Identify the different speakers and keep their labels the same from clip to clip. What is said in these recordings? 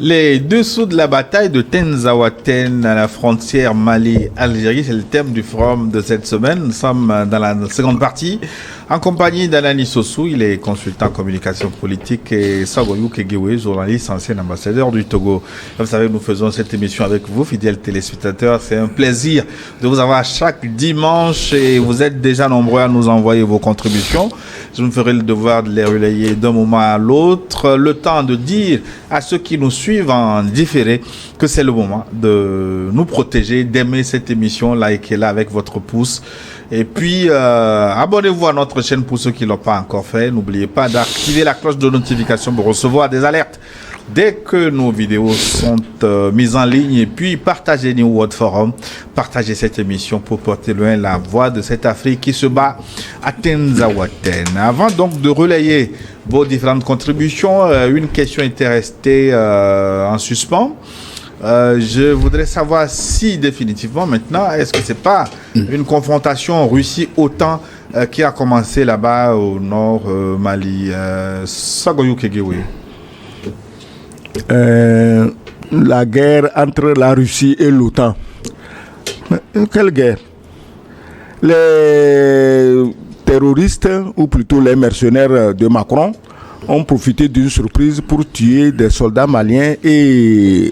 Speaker 1: Les dessous de la bataille de Tenzawaten à la frontière Mali-Algérie, c'est le thème du forum de cette semaine. Nous sommes dans la seconde partie en compagnie d'Alani Sossou, il est consultant en communication politique, et Sagoyou Kegewe, journaliste, ancien ambassadeur du Togo. Vous savez, nous faisons cette émission avec vous, fidèles téléspectateurs. C'est un plaisir de vous avoir chaque dimanche et vous êtes déjà nombreux à nous envoyer vos contributions. Je me ferai le devoir de les relayer d'un moment à l'autre, le temps de dire à ceux qui nous suivent en différé que c'est le moment de nous protéger, d'aimer cette émission, likez-la avec votre pouce. Et puis, abonnez-vous à notre chaîne pour ceux qui ne l'ont pas encore fait. N'oubliez pas d'activer la cloche de notification pour recevoir des alertes dès que nos vidéos sont mises en ligne. Et puis, partagez New World Forum, partagez cette émission pour porter loin la voix de cette Afrique qui se bat à Tenzawaten. Avant donc de relayer vos différentes contributions, une question était restée en suspens. Je voudrais savoir si définitivement maintenant, est-ce que c'est pas une confrontation Russie-OTAN qui a commencé là-bas au nord Mali. Sagoyou Kegewe.
Speaker 2: La guerre entre la Russie et l'OTAN. Quelle guerre? Les terroristes, ou plutôt les mercenaires de Macron, ont profité d'une surprise pour tuer des soldats maliens et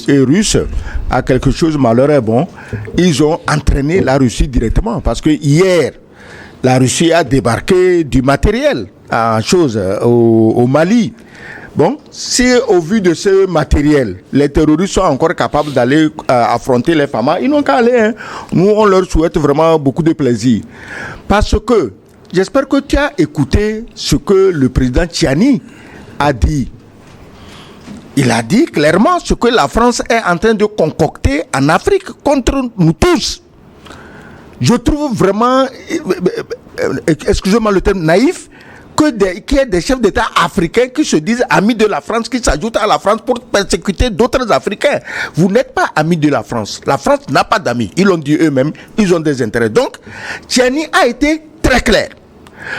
Speaker 2: russes à quelque chose malheureux. Bon, ils ont entraîné la Russie directement parce que hier, la Russie a débarqué du matériel au Mali. Bon, si au vu de ce matériel, les terroristes sont encore capables d'aller affronter les FAMA, ils n'ont qu'à aller. Hein. Nous, on leur souhaite vraiment beaucoup de plaisir. Parce que j'espère que tu as écouté ce que le président Tchiani a dit. Il a dit clairement ce que la France est en train de concocter en Afrique contre nous tous. Je trouve vraiment, excusez-moi le terme, naïf, qu'il y ait des chefs d'État africains qui se disent amis de la France, qui s'ajoutent à la France pour persécuter d'autres Africains. Vous n'êtes pas amis de la France. La France n'a pas d'amis. Ils l'ont dit eux-mêmes, ils ont des intérêts. Donc, Tchiani a été très clair.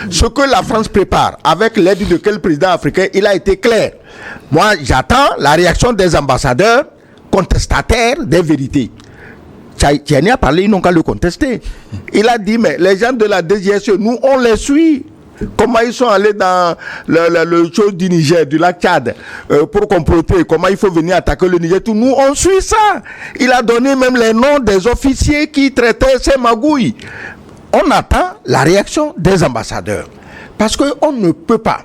Speaker 2: Ce que la France prépare, avec l'aide de quel président africain, il a été clair. Moi, j'attends la réaction des ambassadeurs contestataires des vérités. Tchiani a parlé, ils n'ont qu'à le contester. Il a dit, mais les gens de la DGSE, nous, on les suit. Comment ils sont allés dans le chose du Niger, du lac Tchad, pour comploter, comment il faut venir attaquer le Niger, tout. Nous, on suit ça. Il a donné même les noms des officiers qui traitaient ces magouilles. On attend la réaction des ambassadeurs. Parce qu'on ne peut pas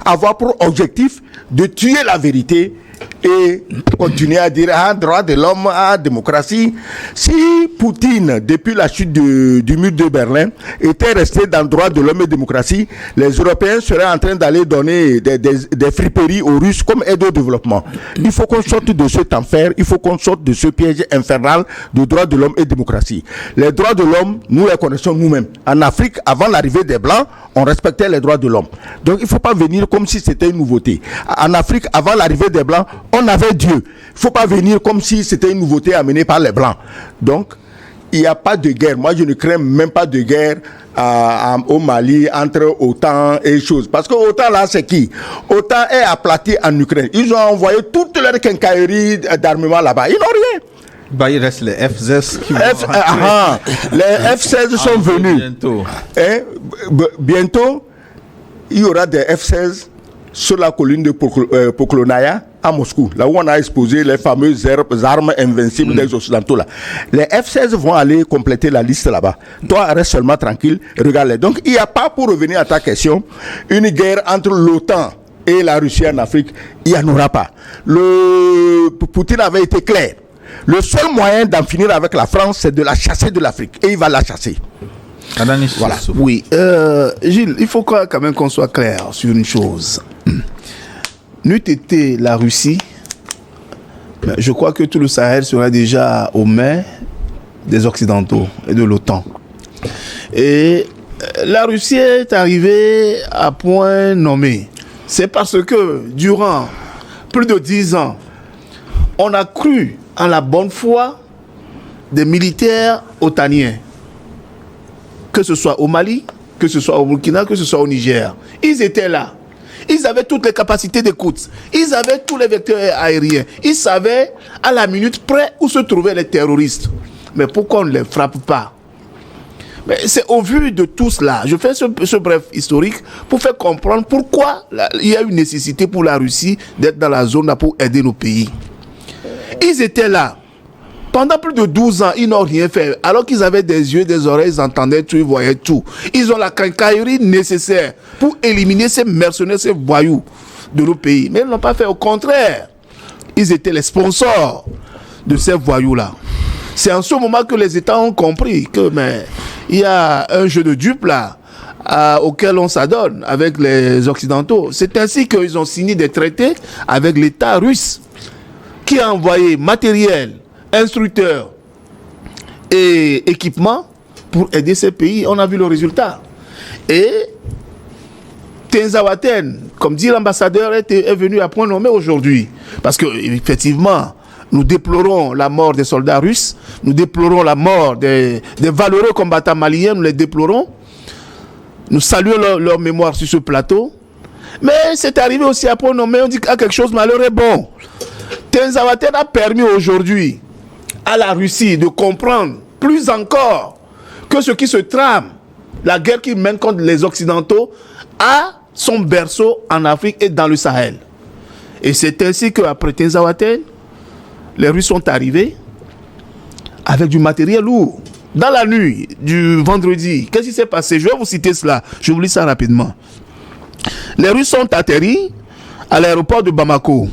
Speaker 2: avoir pour objectif de tuer la vérité et continuer à dire droit de l'homme, démocratie. Si Poutine, depuis la chute du mur de Berlin, était resté dans droit de l'homme et démocratie, les Européens seraient en train d'aller donner des friperies aux Russes comme aide au développement. Il faut qu'on sorte de cet enfer, il faut qu'on sorte de ce piège infernal de droit de l'homme et démocratie. Les droits de l'homme, nous les connaissons nous-mêmes. En Afrique, avant l'arrivée des Blancs, on respectait les droits de l'homme. Donc il ne faut pas venir comme si c'était une nouveauté. En Afrique, avant l'arrivée des Blancs, on avait Dieu. Il ne faut pas venir comme si c'était une nouveauté amenée par les Blancs. Donc, il n'y a pas de guerre. Moi, je ne crains même pas de guerre au Mali entre OTAN et choses. Parce que OTAN, là, c'est qui? OTAN est aplati en Ukraine. Ils ont envoyé toutes leurs quincailleries d'armement là-bas. Ils n'ont rien.
Speaker 1: Bah, il reste les F-16 qui vont
Speaker 2: les F-16 sont venus. Bientôt. Bientôt, il y aura des F-16 sur la colline de Poklonaya à Moscou, là où on a exposé les fameuses armes invincibles des Occidentaux. Là. Les F-16 vont aller compléter la liste là-bas. Toi, reste seulement tranquille, regarde-les. Donc, il n'y a pas, pour revenir à ta question, une guerre entre l'OTAN et la Russie en Afrique. Il n'y en aura pas. Poutine avait été clair. Le seul moyen d'en finir avec la France, c'est de la chasser de l'Afrique. Et il va la chasser.
Speaker 3: Voilà. Oui. Gilles, il faut quand même qu'on soit clair sur une chose. N'eût été la Russie, je crois que tout le Sahel serait déjà aux mains des Occidentaux et de l'OTAN. Et la Russie est arrivée à point nommé. C'est parce que durant plus de 10 ans, on a cru en la bonne foi des militaires otaniens. Que ce soit au Mali, que ce soit au Burkina, que ce soit au Niger. Ils étaient là. Ils avaient toutes les capacités d'écoute. Ils avaient tous les vecteurs aériens. Ils savaient à la minute près où se trouvaient les terroristes. Mais pourquoi on ne les frappe pas? Mais c'est au vu de tout cela. Je fais ce bref historique pour faire comprendre pourquoi il y a une nécessité pour la Russie d'être dans la zone là pour aider nos pays. Ils étaient là. Pendant plus de 12 ans, ils n'ont rien fait. Alors qu'ils avaient des yeux, des oreilles, ils entendaient tout, ils voyaient tout. Ils ont la quincaillerie nécessaire pour éliminer ces mercenaires, ces voyous de nos pays. Mais ils ne l'ont pas fait. Au contraire, ils étaient les sponsors de ces voyous-là. C'est en ce moment que les États ont compris que il y a un jeu de dupes là auquel on s'adonne avec les Occidentaux. C'est ainsi qu'ils ont signé des traités avec l'État russe qui a envoyé matériel, instructeurs et équipements pour aider ces pays. On a vu le résultat. Et Tenzawaten, comme dit l'ambassadeur, est venu à point nommé aujourd'hui. Parce que effectivement, nous déplorons la mort des soldats russes, nous déplorons la mort des valeureux combattants maliens, nous les déplorons. Nous saluons leur mémoire sur ce plateau. Mais c'est arrivé aussi à point nommé, on dit que quelque chose de malheur est bon. Tenzawaten a permis aujourd'hui à la Russie de comprendre plus encore que ce qui se trame, la guerre qui mène contre les Occidentaux, a son berceau en Afrique et dans le Sahel. Et c'est ainsi qu'après Tenzawaten, les Russes sont arrivés avec du matériel lourd. Dans la nuit du vendredi, qu'est-ce qui s'est passé? Je vais vous citer cela, je vous lis ça rapidement. Les Russes sont atterris à l'aéroport de Bamako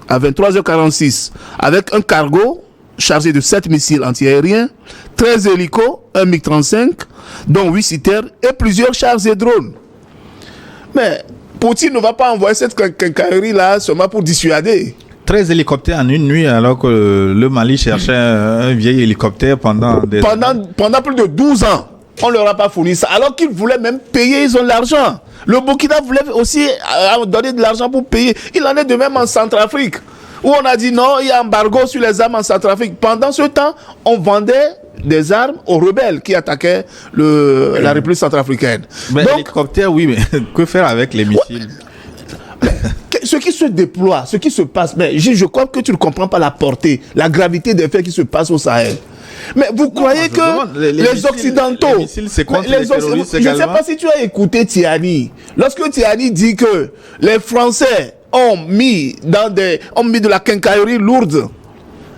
Speaker 3: à 23h46 avec un cargo chargé de 7 missiles antiaériens, 13 hélicos, un MiG-35, dont 8 citernes et plusieurs chars et drones. Mais Poutine ne va pas envoyer cette quincaillerie-là seulement pour dissuader.
Speaker 1: 13 hélicoptères en une nuit, alors que le Mali cherchait un vieil hélicoptère pendant
Speaker 3: plus de 12 ans. On ne leur a pas fourni ça. Alors qu'ils voulaient même payer, ils ont l'argent. Le Burkina voulait aussi donner de l'argent pour payer. Il en est de même en Centrafrique, où on a dit non, il y a embargo sur les armes en Centrafrique. Pendant ce temps, on vendait des armes aux rebelles qui attaquaient la République centrafricaine.
Speaker 1: Mais l'hélicoptère, oui, mais que faire avec les missiles?
Speaker 3: Ce qui se déploie, ce qui se passe, mais je crois que tu ne comprends pas la portée, la gravité des faits qui se passent au Sahel. Mais vous croyez que les Occidentaux, je ne sais pas si tu as écouté Tiani. Lorsque Tiani dit que les Français ont mis de la quincaillerie lourde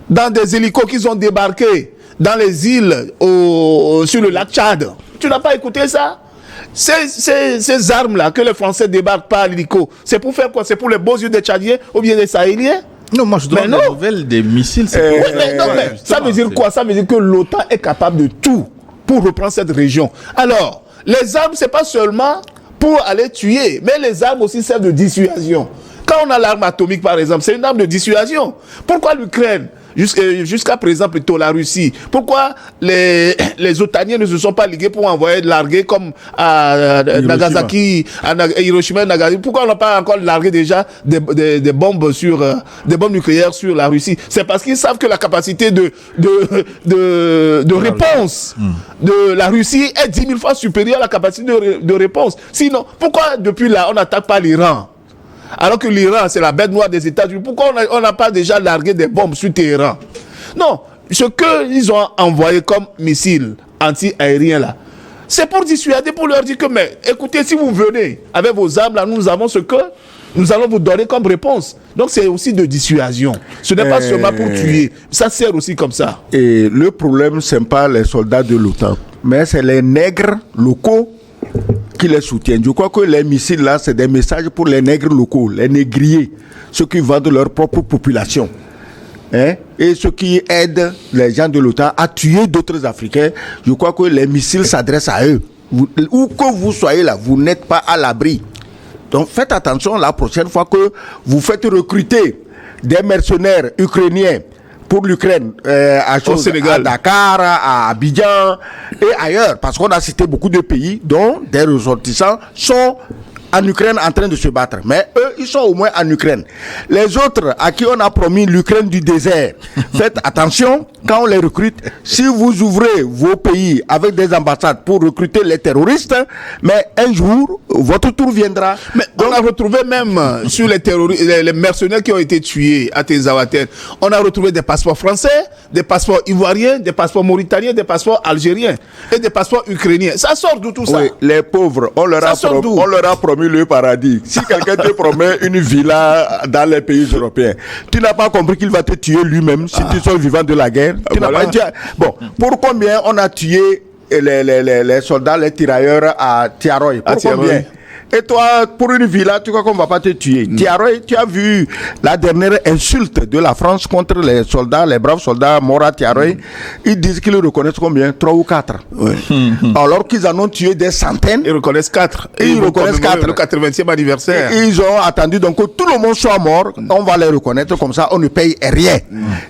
Speaker 3: dans des hélicos qu'ils ont débarqués dans les îles sur le lac Tchad, tu n'as pas écouté ça? Ces armes-là que les Français débarquent par l'hélico, c'est pour faire quoi? C'est pour les beaux yeux des Tchadiens ou bien des Sahéliens?
Speaker 1: Non, moi je donne des nouvelles des missiles.
Speaker 3: Ça veut dire quoi? Ça veut dire que l'OTAN est capable de tout pour reprendre cette région. Alors, les armes, c'est pas seulement pour aller tuer, mais les armes aussi servent de dissuasion. Quand on a l'arme atomique, par exemple, c'est une arme de dissuasion. Pourquoi l'Ukraine, jusqu'à présent plutôt la Russie, pourquoi les Otaniens ne se sont pas ligués pour envoyer larguer comme à Nagasaki, à Hiroshima et Nagasaki? Pourquoi on n'a pas encore largué déjà des bombes nucléaires sur la Russie? C'est parce qu'ils savent que la capacité de réponse de la Russie est 10 000 fois supérieure à la capacité de réponse. Sinon, pourquoi depuis là on n'attaque pas l'Iran? Alors que l'Iran, c'est la bête noire des États-Unis. Pourquoi on n'a pas déjà largué des bombes sur Téhéran? Non, ce qu'ils ont envoyé comme missiles anti-aériens là, c'est pour dissuader, pour leur dire que, mais écoutez, si vous venez avec vos armes là, nous avons ce que nous allons vous donner comme réponse. Donc c'est aussi de dissuasion. Ce n'est pas seulement pour tuer. Ça sert aussi comme ça.
Speaker 2: Et le problème, ce n'est pas les soldats de l'OTAN, mais c'est les nègres locaux qui les soutiennent. Je crois que les missiles là, c'est des messages pour les nègres locaux, les négriers, ceux qui vendent leur propre population. Et ceux qui aident les gens de l'OTAN à tuer d'autres Africains. Je crois que les missiles s'adressent à eux. Où que vous soyez là, vous n'êtes pas à l'abri. Donc faites attention la prochaine fois que vous faites recruter des mercenaires ukrainiens pour l'Ukraine, à Dakar, à Abidjan et ailleurs, parce qu'on a cité beaucoup de pays dont des ressortissants sont en Ukraine en train de se battre. Mais eux, ils sont au moins en Ukraine. Les autres, à qui on a promis l'Ukraine du désert, faites attention, quand on les recrute, si vous ouvrez vos pays avec des ambassades pour recruter les terroristes, mais un jour, votre tour viendra.
Speaker 3: Mais on a retrouvé même sur les terroristes, les mercenaires qui ont été tués à Tenzawaten, on a retrouvé des passeports français, des passeports ivoiriens, des passeports mauritaniens, des passeports algériens et des passeports ukrainiens. Ça sort d'où tout ça?
Speaker 2: Oui, les pauvres, on leur a promis le paradis. Si quelqu'un te promet une villa dans les pays européens, tu n'as pas compris qu'il va te tuer lui-même si tu sors vivant de la guerre. Bon, pour combien on a tué les soldats, les tirailleurs à Tiaroy? Pour combien? Et toi, pour une villa, tu crois qu'on ne va pas te tuer? Tiaroy, tu as vu la dernière insulte de la France contre les soldats, les braves soldats morts à Tiaroy. Ils disent qu'ils reconnaissent combien? 3 ou 4.
Speaker 3: Ouais.
Speaker 2: Alors qu'ils en ont tué des centaines.
Speaker 3: Ils reconnaissent 4.
Speaker 2: Ils reconnaissent 4.
Speaker 3: Le 80e anniversaire.
Speaker 2: Et ils ont attendu donc que tout le monde soit mort. On va les reconnaître comme ça, on ne paye rien.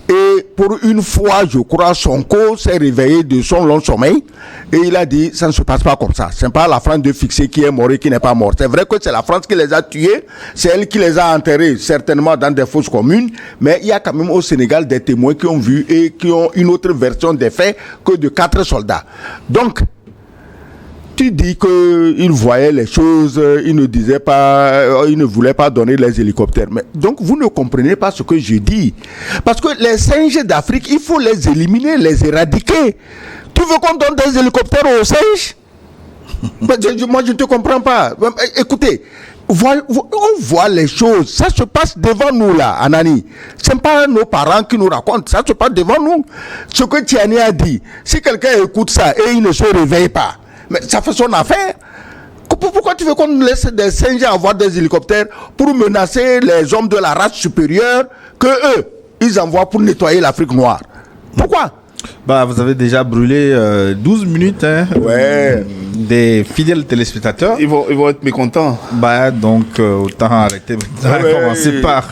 Speaker 2: Et pour une fois, je crois, Sonko s'est réveillé de son long sommeil. Et il a dit, ça ne se passe pas comme ça. Ce n'est pas la France de fixer qui est mort et qui n'est pas mort. C'est vrai que c'est la France qui les a tués, c'est elle qui les a enterrés, certainement dans des fosses communes, mais il y a quand même au Sénégal des témoins qui ont vu et qui ont une autre version des faits que de 4 soldats. Donc, tu dis qu'il voyait les choses, il ne disait pas, il ne voulait pas donner les hélicoptères. Mais, donc, vous ne comprenez pas ce que je dis. Parce que les singes d'Afrique, il faut les éliminer, les éradiquer. Tu veux qu'on donne des hélicoptères aux singes? Moi, je ne te comprends pas. Écoutez, on voit les choses. Ça se passe devant nous, là, Anani. Ce n'est pas nos parents qui nous racontent. Ça se passe devant nous. Ce que Tiani a dit, si quelqu'un écoute ça et il ne se réveille pas, mais ça fait son affaire. Pourquoi tu veux qu'on laisse des singes avoir des hélicoptères pour menacer les hommes de la race supérieure que eux, ils envoient pour nettoyer l'Afrique noire? Pourquoi?
Speaker 1: Bah, vous avez déjà brûlé 12 minutes des fidèles téléspectateurs.
Speaker 3: Ils vont être mécontents.
Speaker 1: Bah, donc, autant arrêter. Commencer par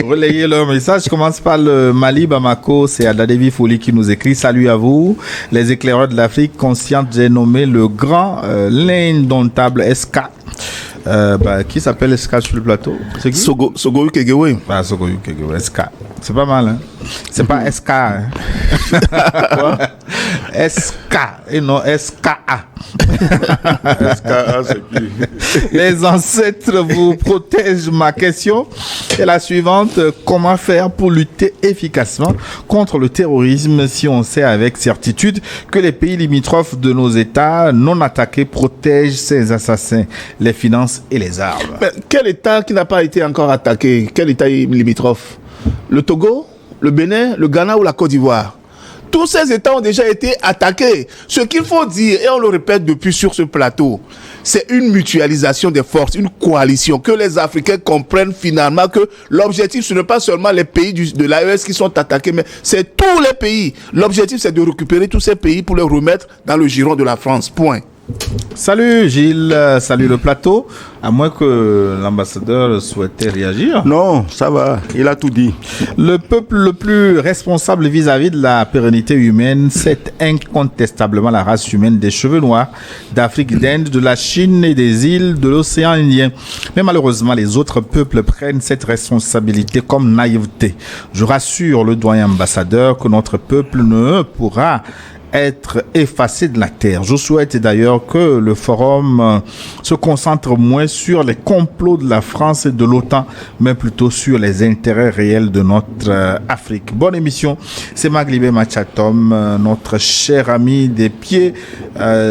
Speaker 1: relayer leur message. Je commence par le Mali, Bamako. C'est Adadevi Foli qui nous écrit. Salut à vous. Les éclaireurs de l'Afrique consciente, j'ai nommé le grand, l'indomptable SK. Qui s'appelle SK sur le plateau? C'est qui?
Speaker 3: Sogoyu Kegewe.
Speaker 1: Bah, Sogoyu Kegewe, SK. C'est pas mal, hein? C'est pas SK, hein? Quoi? SK et non SKA.
Speaker 2: SKA, c'est qui?
Speaker 1: Les ancêtres vous protègent. Ma question est la suivante. Comment faire pour lutter efficacement contre le terrorisme si on sait avec certitude que les pays limitrophes de nos États non attaqués protègent ces assassins, les finances et les armes?
Speaker 3: Mais quel État qui n'a pas été encore attaqué? Quel État limitrophe? Le Togo, le Bénin, le Ghana ou la Côte d'Ivoire? Tous ces États ont déjà été attaqués. Ce qu'il faut dire, et on le répète depuis sur ce plateau, c'est une mutualisation des forces, une coalition, que les Africains comprennent finalement que l'objectif, ce n'est pas seulement les pays de l'AES qui sont attaqués, mais c'est tous les pays. L'objectif, c'est de récupérer tous ces pays pour les remettre dans le giron de la France. Point.
Speaker 1: Salut Gilles, salut le plateau. À moins que l'ambassadeur souhaitait réagir.
Speaker 2: Non, ça va, il a tout dit.
Speaker 1: Le peuple le plus responsable vis-à-vis de la pérennité humaine, c'est incontestablement la race humaine des cheveux noirs d'Afrique, d'Inde, de la Chine et des îles de l'océan Indien. Mais malheureusement, les autres peuples prennent cette responsabilité comme naïveté. Je rassure le doyen ambassadeur que notre peuple ne pourra être effacé de la terre. Je souhaite d'ailleurs que le forum se concentre moins sur les complots de la France et de l'OTAN, mais plutôt sur les intérêts réels de notre Afrique. Bonne émission. C'est Maglibé Machatom, notre cher ami des pieds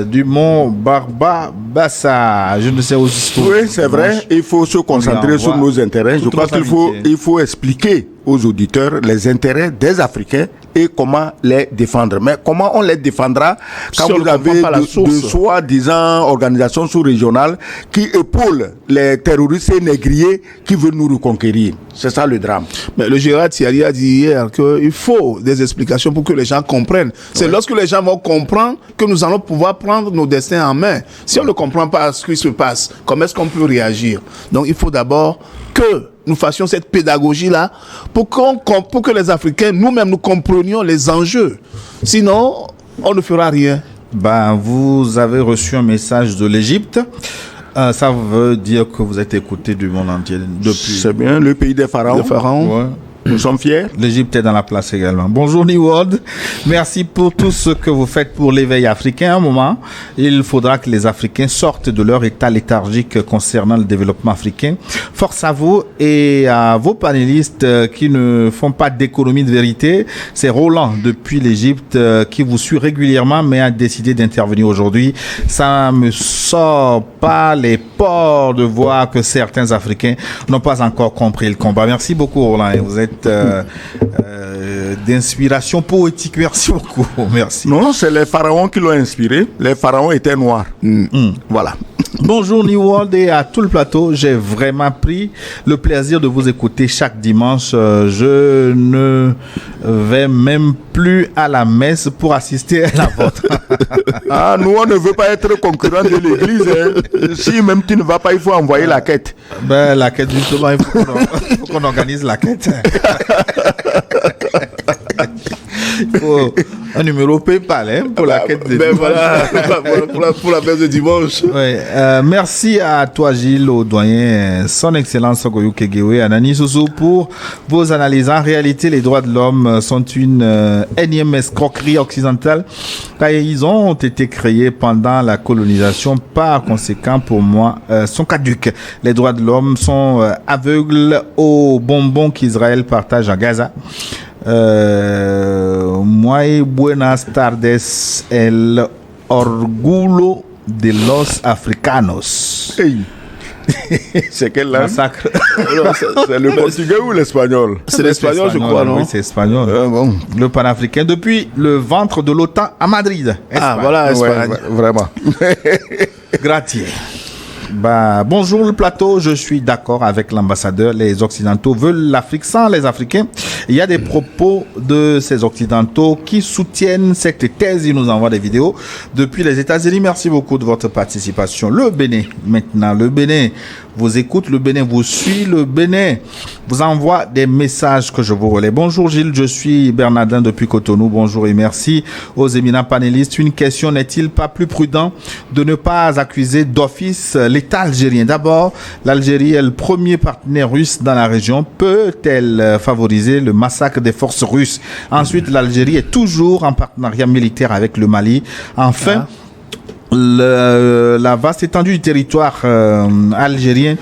Speaker 1: du mont Barba-Bassa. Je ne sais où c'est.
Speaker 2: Oui, c'est vrai. Il faut se concentrer sur nos intérêts. Je crois qu'il faut expliquer aux auditeurs les intérêts des Africains et comment les défendre. Mais comment on les défendra quand vous avez de soi-disant organisations sous-régionales qui épaulent les terroristes et négriers qui veulent nous reconquérir? C'est ça le drame.
Speaker 3: Mais le Gérard Thierry a dit hier qu'il faut des explications pour que les gens comprennent. C'est lorsque les gens vont comprendre que nous allons pouvoir prendre nos destins en main. Si on ne comprend pas ce qui se passe, comment est-ce qu'on peut réagir? Donc il faut d'abord que nous fassions cette pédagogie-là pour que les Africains, nous-mêmes, nous comprenions les enjeux. Sinon, on ne fera rien.
Speaker 1: Vous avez reçu un message de l'Égypte. Ça veut dire que vous êtes écouté du monde entier depuis.
Speaker 2: C'est bien, le pays des pharaons.
Speaker 3: Le pharaon.
Speaker 1: Ouais.
Speaker 2: Nous sommes fiers.
Speaker 1: L'Égypte est dans la place également. Bonjour Niwod, merci pour tout ce que vous faites pour l'éveil africain. Un moment, il faudra que les Africains sortent de leur état léthargique concernant le développement africain. Force à vous et à vos panélistes qui ne font pas d'économie de vérité. C'est Roland depuis l'Égypte qui vous suit régulièrement mais a décidé d'intervenir aujourd'hui. Ça me sort pas les pores de voir que certains Africains n'ont pas encore compris le combat. Merci beaucoup Roland et vous êtes d'inspiration poétique. Merci beaucoup. Merci.
Speaker 2: Non, c'est les pharaons qui l'ont inspiré. Les pharaons étaient noirs. Voilà.
Speaker 1: Bonjour New World et à tout le plateau. J'ai vraiment pris le plaisir de vous écouter chaque dimanche. Je ne vais même plus à la messe pour assister à la vôtre.
Speaker 2: Ah, nous, on ne veut pas être concurrent de l'église. Hein. Si même tu ne vas pas, il faut envoyer la quête.
Speaker 1: Ben, la quête, justement, il faut qu'on organise la quête. Il faut un numéro PayPal hein, pour la quête de
Speaker 3: dimanche. Voilà, pour la messe de dimanche.
Speaker 1: Ouais, merci à toi Gilles, au doyen, son excellence Sogoyou Kegewe, Anani Sousou pour vos analyses. En réalité, les droits de l'homme sont une énième escroquerie occidentale car ils ont été créés pendant la colonisation. Par conséquent, pour moi, sont caduques. Les droits de l'homme sont aveugles aux bonbons qu'Israël partage à Gaza. Muy buenas tardes, el orgullo de los africanos.
Speaker 2: Hey. C'est quelle langue?
Speaker 1: Massacre.
Speaker 2: C'est le portugais ou l'espagnol?
Speaker 3: C'est l'espagnol, je crois, non?
Speaker 1: Oui, c'est espagnol.
Speaker 2: Bon.
Speaker 1: Le panafricain depuis le ventre de l'OTAN à Madrid. Espagne.
Speaker 3: Ah, voilà, Espagne.
Speaker 2: Ouais, vraiment.
Speaker 1: Gratier. Bah, bonjour le plateau, je suis d'accord avec l'ambassadeur. Les Occidentaux veulent l'Afrique sans les Africains. Il y a des propos de ces Occidentaux qui soutiennent cette thèse. Ils nous envoient des vidéos depuis les États-Unis. Merci beaucoup de votre participation. Le Bénin, maintenant, le Bénin vous écoute, le Bénin vous suit, le Bénin vous envoie des messages que je vous relais. Bonjour Gilles, je suis Bernardin depuis Cotonou. Bonjour et merci aux éminents panélistes. Une question, n'est-il pas plus prudent de ne pas accuser d'office l'État algérien? D'abord, l'Algérie est le premier partenaire russe dans la région. Peut-elle favoriser le massacre des forces russes? Ensuite, l'Algérie est toujours en partenariat militaire avec le Mali. Enfin, la vaste étendue du territoire algérien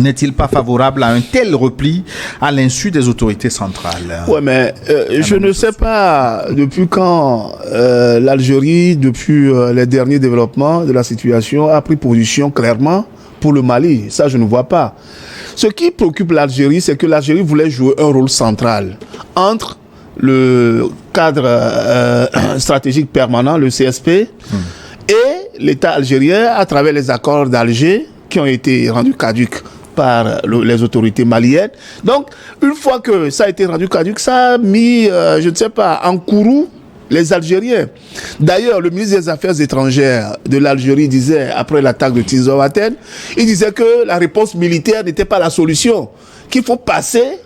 Speaker 1: n'est-il pas favorable à un tel repli à l'insu des autorités centrales?
Speaker 3: Ouais, mais je ne sais pas depuis quand l'Algérie, depuis les derniers développements de la situation, a pris position clairement pour le Mali. Ça, je ne vois pas. Ce qui préoccupe l'Algérie, c'est que l'Algérie voulait jouer un rôle central entre le cadre stratégique permanent, le CSP, et l'État algérien à travers les accords d'Alger qui ont été rendus caducs par les autorités maliennes. Donc, une fois que ça a été rendu caduc, ça a mis, je ne sais pas, en courroux les Algériens. D'ailleurs, le ministre des Affaires étrangères de l'Algérie disait, après l'attaque de Tinzaouaten, il disait que la réponse militaire n'était pas la solution, qu'il faut passer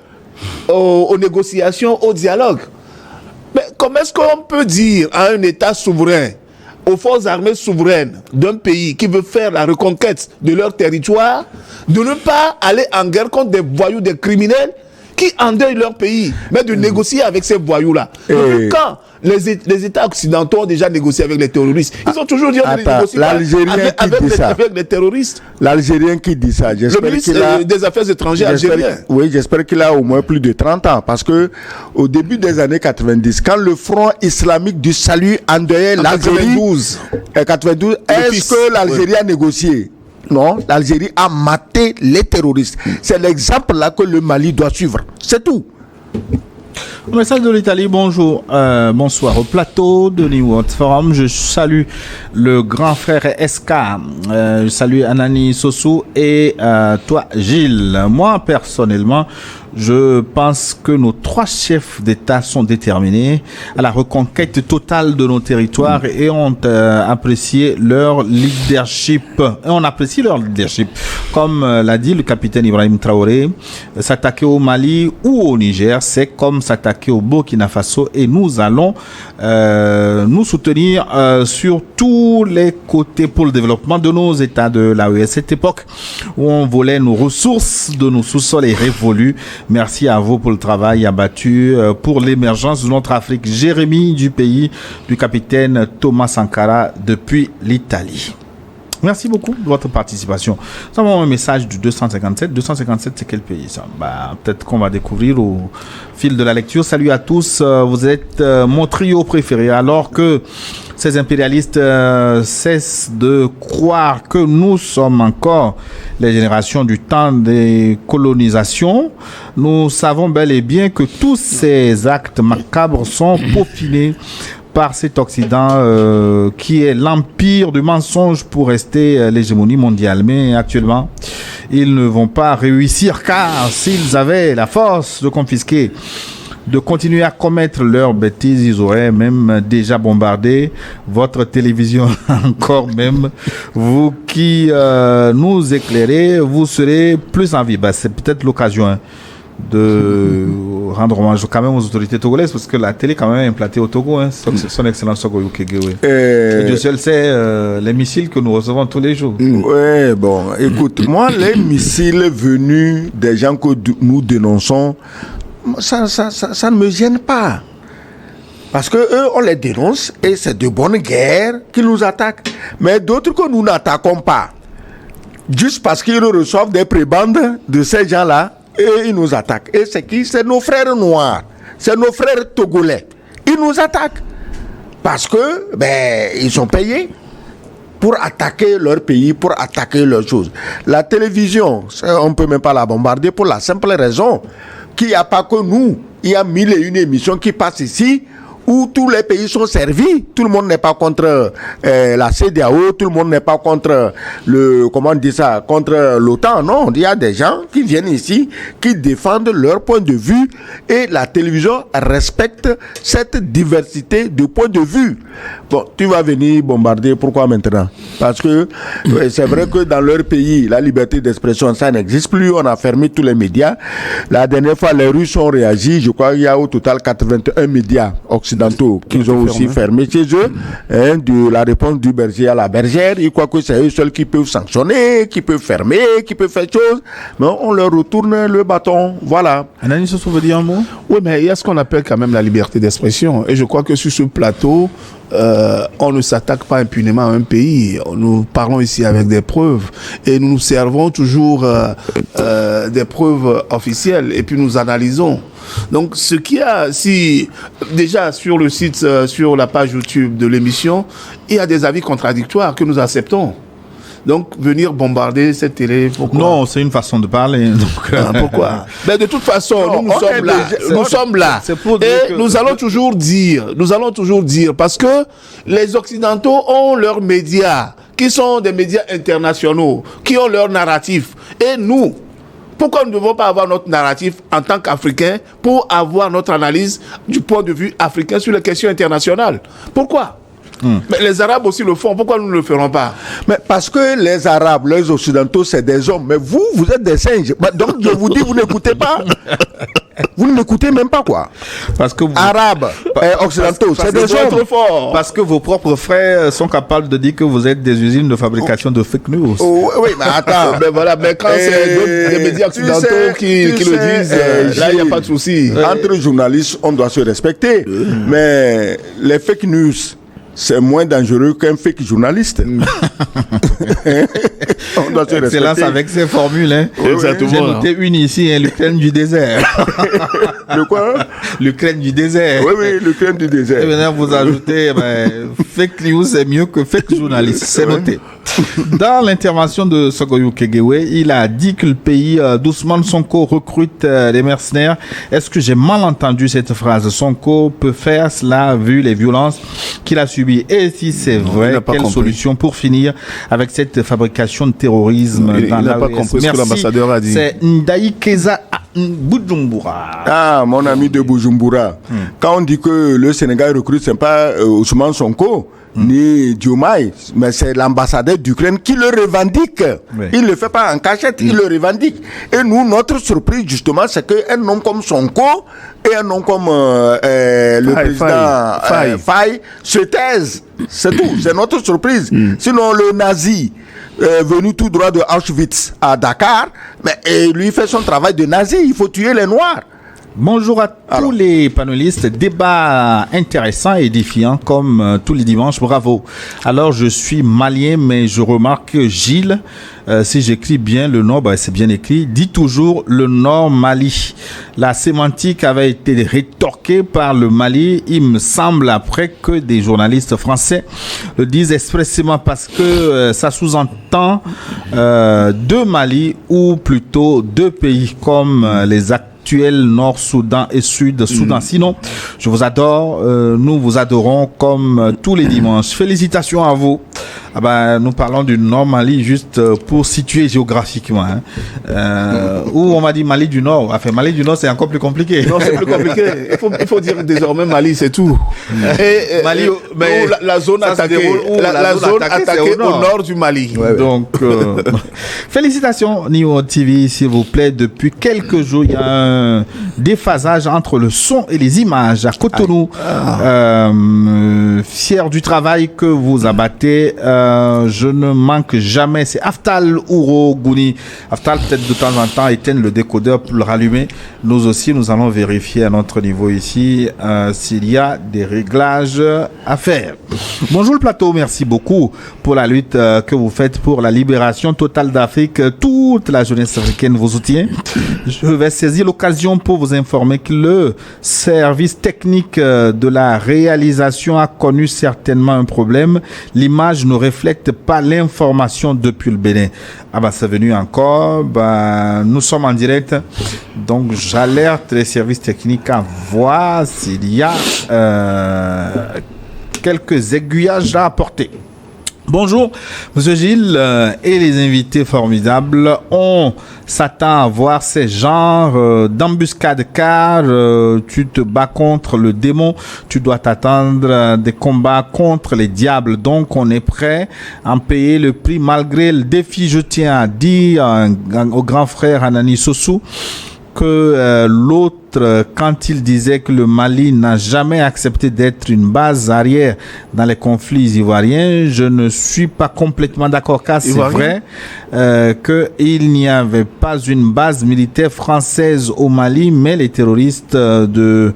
Speaker 3: aux négociations, au dialogue. Mais comment est-ce qu'on peut dire à un État souverain, aux forces armées souveraines d'un pays qui veut faire la reconquête de leur territoire, de ne pas aller en guerre contre des voyous, des criminels qui endeuillent leur pays, mais de négocier avec ces voyous-là? Quand les États occidentaux ont déjà négocié avec les terroristes, ils ont toujours dit de négocier avec les terroristes.
Speaker 2: L'Algérien qui dit ça,
Speaker 3: le ministre des Affaires étrangères algérien.
Speaker 2: Oui, j'espère qu'il a au moins plus de 30 ans, parce que au début des années 90, quand le Front islamique du salut endeuillait l'Algérie, 92, est-ce que l'Algérie a négocié? Non, l'Algérie a maté les terroristes. C'est l'exemple là que le Mali doit suivre. C'est tout.
Speaker 1: Message de l'Italie, bonjour, bonsoir au plateau de New World Forum. Je salue le grand frère SK, je salue Anani Sossou et toi Gilles. Moi personnellement, Je pense que nos 3 chefs d'État sont déterminés à la reconquête totale de nos territoires et ont apprécié leur leadership. Et on apprécie leur leadership. Comme l'a dit le capitaine Ibrahim Traoré, s'attaquer au Mali ou au Niger, c'est comme s'attaquer au Burkina Faso, et nous allons nous soutenir sur tous les côtés pour le développement de nos États de l'AES. Cette époque où on volait nos ressources de nos sous-sols est révolue. Merci à vous pour le travail abattu pour l'émergence de notre Afrique. Jérémy du pays du capitaine Thomas Sankara depuis l'Italie. Merci beaucoup de votre participation. Nous avons un message du 257. 257, c'est quel pays ça? Peut-être qu'on va découvrir au fil de la lecture. Salut à tous. Vous êtes mon trio préféré. Alors que ces impérialistes cessent de croire que nous sommes encore les générations du temps des colonisations, nous savons bel et bien que tous ces actes macabres sont peaufinés par cet Occident qui est l'empire du mensonge pour rester l'hégémonie mondiale. Mais actuellement, ils ne vont pas réussir, car s'ils avaient la force de confisquer, de continuer à commettre leurs bêtises, ils auraient même déjà bombardé votre télévision. Encore même, vous qui nous éclairez, vous serez plus en vie. C'est peut-être l'occasion de rendre hommage quand même aux autorités togolaises, parce que la télé quand même est implantée au Togo, son excellence Sogoyou Kegewe. Dieu seul sait les missiles que nous recevons tous les jours.
Speaker 2: Ouais, bon, écoute, moi les missiles venus des gens que nous dénonçons, ça ne me gêne pas. Parce que eux, on les dénonce et c'est de bonne guerre qu'ils nous attaquent. Mais d'autres que nous n'attaquons pas, juste parce qu'ils reçoivent des prébendes de ces gens-là, et ils nous attaquent. Et c'est qui? C'est nos frères noirs, c'est nos frères togolais. Ils nous attaquent parce que ils sont payés pour attaquer leur pays, pour attaquer leurs choses. La télévision, on ne peut même pas la bombarder pour la simple raison qu'il n'y a pas que nous. Il y a 1001 émissions qui passent ici où tous les pays sont servis. Tout le monde n'est pas contre la CEDEAO, tout le monde n'est pas contre contre l'OTAN. Non, il y a des gens qui viennent ici, qui défendent leur point de vue, et la télévision respecte cette diversité de points de vue. Bon, tu vas venir bombarder, pourquoi maintenant? Parce que c'est vrai que dans leur pays, la liberté d'expression, ça n'existe plus, on a fermé tous les médias. La dernière fois, les Russes ont réagi, je crois qu'il y a au total 81 médias occidentaux qu'ils ont aussi fermé chez eux, de la réponse du berger à la bergère. Ils croient que c'est eux seuls qui peuvent sanctionner, qui peuvent fermer, qui peuvent faire chose, mais on leur retourne le bâton. Voilà.
Speaker 1: Ananis, ça veut dire un mot?
Speaker 3: Oui, mais il y a ce qu'on appelle quand même la liberté d'expression. Et je crois que sur ce plateau, on ne s'attaque pas impunément à un pays. Nous parlons ici avec des preuves et nous nous servons toujours des preuves officielles, et puis nous analysons. Donc, ce qu'il y a, si déjà sur le site, sur la page YouTube de l'émission, il y a des avis contradictoires que nous acceptons. Donc, venir bombarder cette télé, pourquoi?
Speaker 1: Non, c'est une façon de parler. Donc,
Speaker 3: pourquoi? Mais de toute façon, nous sommes là. Nous sommes là. Et nous allons toujours dire, parce que les Occidentaux ont leurs médias, qui sont des médias internationaux, qui ont leur narratif. Et nous, pourquoi nous ne devons pas avoir notre narratif en tant qu'Africains pour avoir notre analyse du point de vue africain sur les questions internationales? Pourquoi? Mais les Arabes aussi le font, pourquoi nous ne le ferons pas?
Speaker 2: Mais parce que les Arabes, les Occidentaux, c'est des hommes. Mais vous êtes des singes. Donc je vous dis, vous n'écoutez pas. Vous ne m'écoutez même pas, quoi.
Speaker 1: Parce que vous...
Speaker 2: Arabes et Occidentaux, c'est des hommes.
Speaker 1: Parce que vos propres frères sont capables de dire que vous êtes des usines de fabrication de fake news.
Speaker 2: Oui, mais attends.
Speaker 3: mais quand c'est des médias occidentaux qui le disent, là, il n'y a pas de souci.
Speaker 2: Entre journalistes, on doit se respecter. Mais les fake news, c'est moins dangereux qu'un fake journaliste. On doit se respecter.
Speaker 1: Excellence avec ces formules.
Speaker 3: Exactement.
Speaker 1: J'ai noté une ici, l'Ukraine du désert.
Speaker 2: Le quoi?
Speaker 1: L'Ukraine du désert.
Speaker 2: Oui, l'Ukraine du désert.
Speaker 1: Et maintenant, vous ajoutez, fake news, c'est mieux que fake journaliste. C'est noté. Dans l'intervention de Sogoyou Kegewe, il a dit que le pays d'Ousmane Sonko recrute des mercenaires. Est-ce que j'ai mal entendu cette phrase? Sonko peut faire cela vu les violences qu'il a subies. Et si c'est vrai, quelle solution pour finir avec cette fabrication de terrorisme?
Speaker 3: Il n'a pas compris ce que l'ambassadeur a dit.
Speaker 1: C'est Ndaï Keza Bujumbura.
Speaker 2: Ah, mon ami de Bujumbura. Quand on dit que le Sénégal recrute, ce n'est pas Ousmane Sonko, ni Diomaye, mais c'est l'ambassadeur d'Ukraine qui le revendique. Oui. Il ne le fait pas en cachette, il le revendique. Et nous, notre surprise, justement, c'est qu'un homme comme Sonko et un homme comme le président Faye se taisent. C'est tout, c'est notre surprise. Sinon, le nazi venu tout droit de Auschwitz à Dakar, mais lui fait son travail de nazi, il faut tuer les Noirs.
Speaker 1: Bonjour à tous les panélistes. Débat intéressant et édifiant comme tous les dimanches. Bravo. Alors, je suis malien, mais je remarque que Gilles, si j'écris bien le nom, c'est bien écrit, dit toujours le Nord Mali. La sémantique avait été rétorquée par le Mali, il me semble, après que des journalistes français le disent expressément parce que ça sous-entend deux Mali ou plutôt deux pays comme les acteurs Nord-Soudan et Sud-Soudan. Sinon, je vous adore, nous vous adorons comme tous les dimanches. Félicitations à vous. Nous parlons du Nord Mali juste pour situer géographiquement. Où on m'a dit Mali du Nord. Enfin, Mali du Nord, c'est encore plus compliqué.
Speaker 3: Non, c'est plus compliqué. Il faut dire désormais Mali, c'est tout. Et Mali, la zone attaquée, la zone attaquée au nord du Mali.
Speaker 1: Ouais. Donc, félicitations Nio TV, s'il vous plaît. Depuis quelques jours, il y a un déphasage entre le son et les images à Cotonou. Fier du travail que vous abattez. Je ne manque jamais. C'est Aftal Ouro Gouni. Aftal, peut-être de temps en temps, éteigne le décodeur pour le rallumer. Nous aussi, nous allons vérifier à notre niveau ici s'il y a des réglages à faire. Bonjour le plateau, merci beaucoup pour la lutte que vous faites pour la libération totale d'Afrique. Toute la jeunesse africaine vous soutient. Je vais saisir l'occasion pour vous informer que le service technique de la réalisation a connu certainement un problème. L'image ne reflète pas l'information depuis le Bénin. C'est venu encore. Nous sommes en direct. Donc, j'alerte les services techniques à voir s'il y a quelques aiguillages à apporter. Bonjour, Monsieur Gilles et les invités formidables. On s'attend à voir ces genres d'embuscades car tu te bats contre le démon. Tu dois t'attendre des combats contre les diables. Donc, on est prêt à en payer le prix malgré le défi. Je tiens à dire au grand frère Anani Sossou que l'autre, quand il disait que le Mali n'a jamais accepté d'être une base arrière dans les conflits ivoiriens, je ne suis pas complètement d'accord car c'est vrai qu'il n'y avait pas une base militaire française au Mali, mais les terroristes de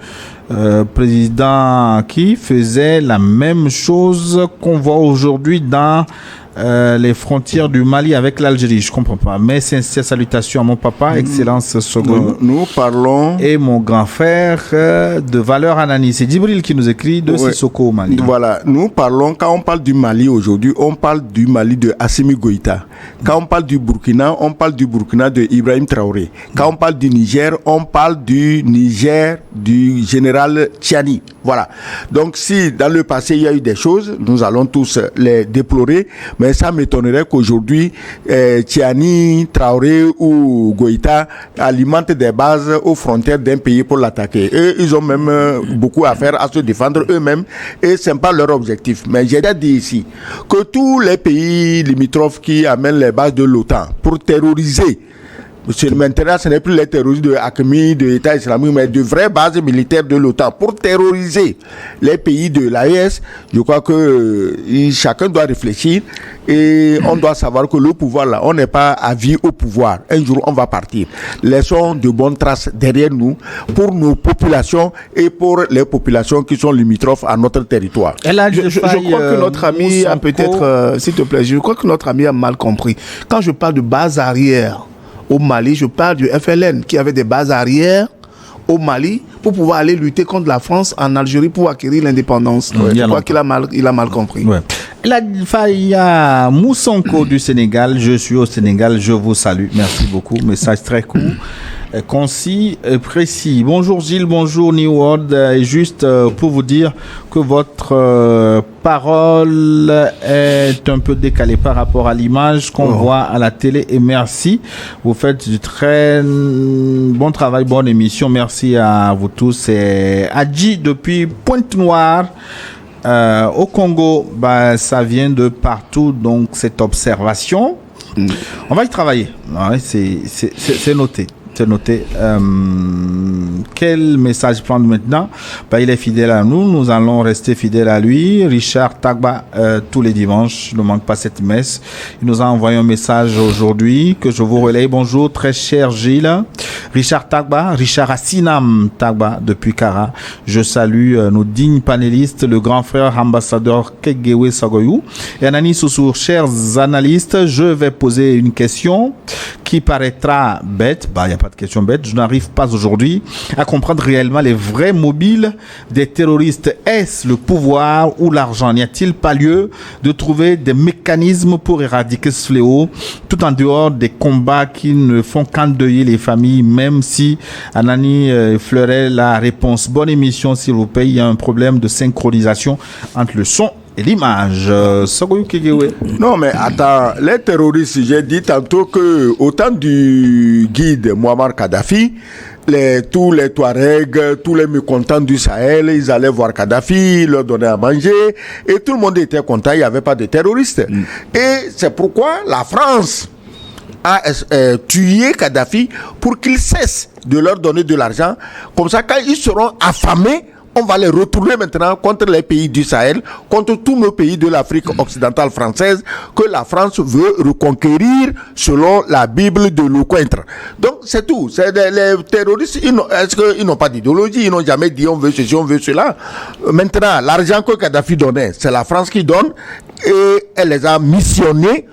Speaker 1: président qui faisaient la même chose qu'on voit aujourd'hui dans les frontières du Mali avec l'Algérie. Je comprends pas. Mais sincères salutations à mon papa, Excellence Sogo.
Speaker 2: Nous parlons.
Speaker 1: Et mon grand frère de Valeur Anani. C'est Djibril qui nous écrit de Sissoko au Mali.
Speaker 2: Voilà. Nous parlons, quand on parle du Mali aujourd'hui, on parle du Mali de Assimi Goïta. Quand on parle du Burkina, on parle du Burkina de Ibrahim Traoré. Quand on parle du Niger, on parle du Niger du général Tchiani. Voilà. Donc, si dans le passé, il y a eu des choses, nous allons tous les déplorer. Mais ça m'étonnerait qu'aujourd'hui, Tchiani, Traoré ou Goïta alimentent des bases aux frontières d'un pays pour l'attaquer. Eux, ils ont même beaucoup à faire à se défendre eux-mêmes et ce n'est pas leur objectif. Mais j'ai déjà dit ici que tous les pays limitrophes qui amènent les bases de l'OTAN pour terroriser, maintenant, ce n'est plus les terroristes de AQMI, de l'État islamique, mais de vraies bases militaires de l'OTAN pour terroriser les pays de l'AES. Je crois que chacun doit réfléchir et on doit savoir que le pouvoir là, on n'est pas à vie au pouvoir. Un jour, on va partir. Laissons de bonnes traces derrière nous pour nos populations et pour les populations qui sont limitrophes à notre territoire.
Speaker 3: Je crois que notre ami a peut-être, s'il te plaît, je crois que notre ami a mal compris. Quand je parle de base arrière au Mali, je parle du FLN qui avait des bases arrière au Mali pour pouvoir aller lutter contre la France en Algérie pour acquérir l'indépendance. Je crois qu'il a mal compris.
Speaker 1: Ouais. Faya Moussonko du Sénégal, je suis au Sénégal, je vous salue. Merci beaucoup. Message très court. concis et précis. Bonjour Gilles, bonjour New World. Et juste pour vous dire que votre parole est un peu décalée par rapport à l'image qu'on voit à la télé. Et merci. Vous faites du très bon travail, bonne émission. Merci à vous tous. Et Adji depuis Pointe-Noire. Au Congo, ça vient de partout, donc cette observation, on va y travailler. Ouais, c'est noté. C'est noté. Quel message prendre maintenant? Il est fidèle à nous. Nous allons rester fidèles à lui. Richard Tagba, tous les dimanches, ne manque pas cette messe. Il nous a envoyé un message aujourd'hui que je vous relaye. Bonjour, très cher Gilles. Richard Tagba, Richard Assinam Tagba depuis Kara. Je salue nos dignes panélistes, le grand frère ambassadeur Kegewe Sagoyou et Anani Soussou. Chers analystes, je vais poser une question qui paraîtra bête. Il n'y a pas de question bête. Je n'arrive pas aujourd'hui à comprendre réellement les vrais mobiles des terroristes. Est-ce le pouvoir ou l'argent? N'y a-t-il pas lieu de trouver des mécanismes pour éradiquer ce fléau, tout en dehors des combats qui ne font qu'endeuiller les familles, même si Anani fleurait la réponse? Bonne émission, s'il vous plaît. Il y a un problème de synchronisation entre le son et l'image.
Speaker 2: Non, mais attends, les terroristes, j'ai dit tantôt que au temps du guide Muammar Kadhafi, tous les Touaregs, tous les mécontents du Sahel, ils allaient voir Kadhafi, leur donner à manger, et tout le monde était content, il n'y avait pas de terroristes. Et c'est pourquoi la France a tué Kadhafi pour qu'ils cessent de leur donner de l'argent. Comme ça, quand ils seront affamés, on va les retourner maintenant contre les pays du Sahel, contre tous nos pays de l'Afrique occidentale française que la France veut reconquérir selon la Bible de Lecointre. Donc c'est tout. C'est les terroristes, est-ce qu'ils n'ont pas d'idéologie? Ils n'ont jamais dit on veut ceci, on veut cela. Maintenant, l'argent que Kadhafi donnait, c'est la France qui donne et elle les a missionnés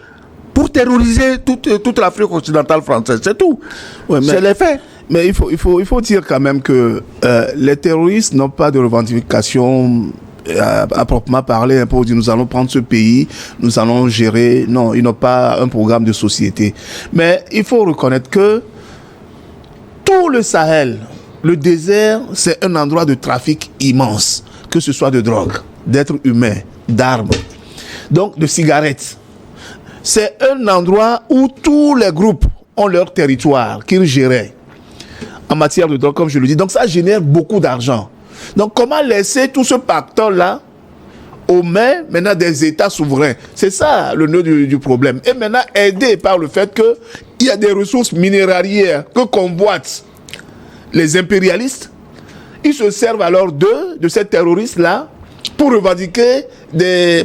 Speaker 2: pour terroriser toute l'Afrique occidentale française. C'est tout. Ouais, c'est les faits.
Speaker 3: Mais il faut dire quand même que les terroristes n'ont pas de revendication à proprement parler pour dire nous allons prendre ce pays, nous allons gérer. Non, ils n'ont pas un programme de société. Mais il faut reconnaître que tout le Sahel, le désert, c'est un endroit de trafic immense, que ce soit de drogue, d'êtres humains, d'armes, donc de cigarettes. C'est un endroit où tous les groupes ont leur territoire qu'ils géraient en matière de drogue, comme je le dis. Donc ça génère beaucoup d'argent. Donc comment laisser tout ce pactole-là aux mains maintenant des États souverains? C'est ça le nœud du problème. Et maintenant aider par le fait qu'il y a des ressources minéralières que convoitent les impérialistes. Ils se servent alors de ces terroristes-là pour revendiquer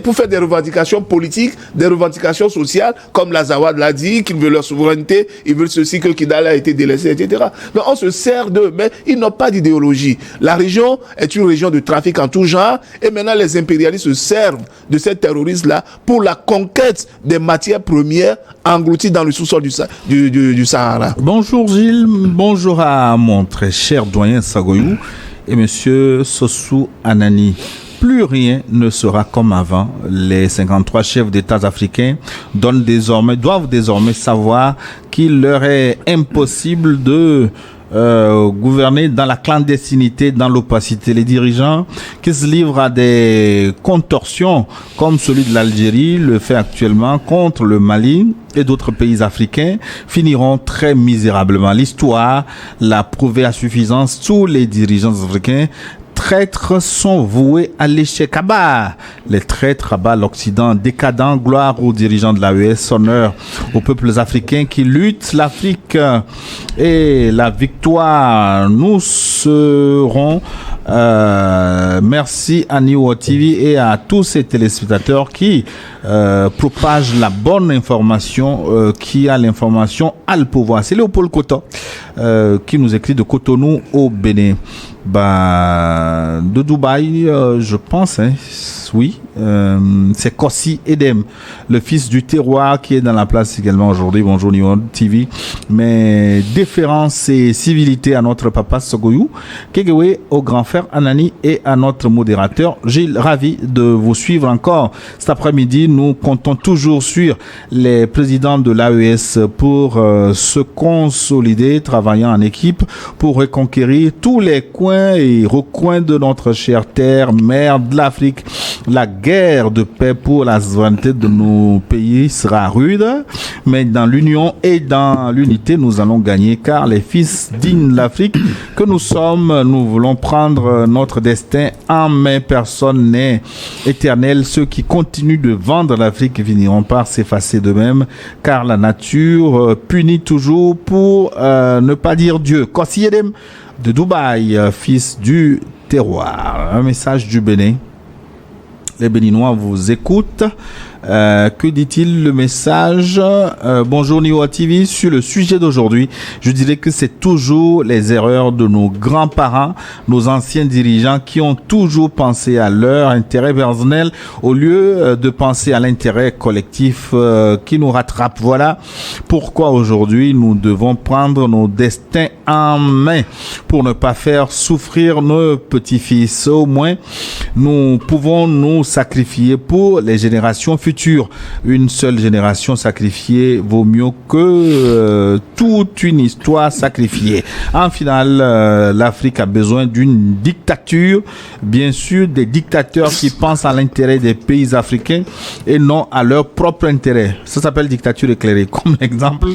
Speaker 3: pour faire des revendications politiques, des revendications sociales, comme l'Azawad l'a dit, qu'ils veulent leur souveraineté, ils veulent ceci, que Kidal a été délaissé, etc. Donc on se sert d'eux, mais ils n'ont pas d'idéologie. La région est une région de trafic en tout genre, et maintenant les impérialistes se servent de ces terroristes-là pour la conquête des matières premières englouties dans le sous-sol du Sahara.
Speaker 1: Bonjour Gilles, bonjour à mon très cher doyen Sagoyou et monsieur Sossou Anani. Plus rien ne sera comme avant. Les 53 chefs d'État africains doivent désormais savoir qu'il leur est impossible de gouverner dans la clandestinité, dans l'opacité. Les dirigeants qui se livrent à des contorsions comme celui de l'Algérie le fait actuellement contre le Mali et d'autres pays africains finiront très misérablement. L'histoire l'a prouvé à suffisance. Tous les dirigeants africains traîtres sont voués à l'échec. Les traîtres abat l'Occident décadent. Gloire aux dirigeants de l'AES, honneur aux peuples africains qui luttent. L'Afrique et la victoire nous serons. Merci à New TV et à tous ces téléspectateurs qui propagent la bonne information, qui a l'information à le pouvoir. C'est Léopold Kota qui nous écrit de Cotonou au Bénin. de Dubaï, je pense, hein, oui, c'est Kossi Edem, le fils du terroir qui est dans la place également aujourd'hui. Bonjour New TV. Mais déférence et civilité à notre papa Sogoyou, Kegewe, au grand frère Anani et à notre modérateur Gilles. Ravi de vous suivre encore cet après-midi. Nous comptons toujours sur les présidents de l'AES pour se consolider, travaillant en équipe pour reconquérir tous les coins et recoins de notre chère terre, mère de l'Afrique. La guerre de paix pour la souveraineté de nos pays sera rude, mais dans l'union et dans l'unité, nous allons gagner, car les fils dignes de l'Afrique que nous sommes, nous voulons prendre notre destin en main. Personne n'est éternel. Ceux qui continuent de vendre l'Afrique finiront par s'effacer d'eux-mêmes, car la nature punit toujours pour ne pas dire Dieu. Kossi Edem de Dubaï, fils du terroir. Un message du Bénin. Les Béninois vous écoutent. Que dit-il le message? Bonjour Niwa TV. Sur le sujet d'aujourd'hui, je dirais que c'est toujours les erreurs de nos grands-parents, nos anciens dirigeants qui ont toujours pensé à leur intérêt personnel au lieu de penser à l'intérêt collectif qui nous rattrape. Voilà pourquoi aujourd'hui nous devons prendre nos destins en main pour ne pas faire souffrir nos petits-fils. Au moins, nous pouvons nous sacrifier pour les générations futures. Une seule génération sacrifiée vaut mieux que toute une histoire sacrifiée. En finale, l'Afrique a besoin d'une dictature, bien sûr des dictateurs qui pensent à l'intérêt des pays africains et non à leur propre intérêt. Ça s'appelle dictature éclairée, comme exemple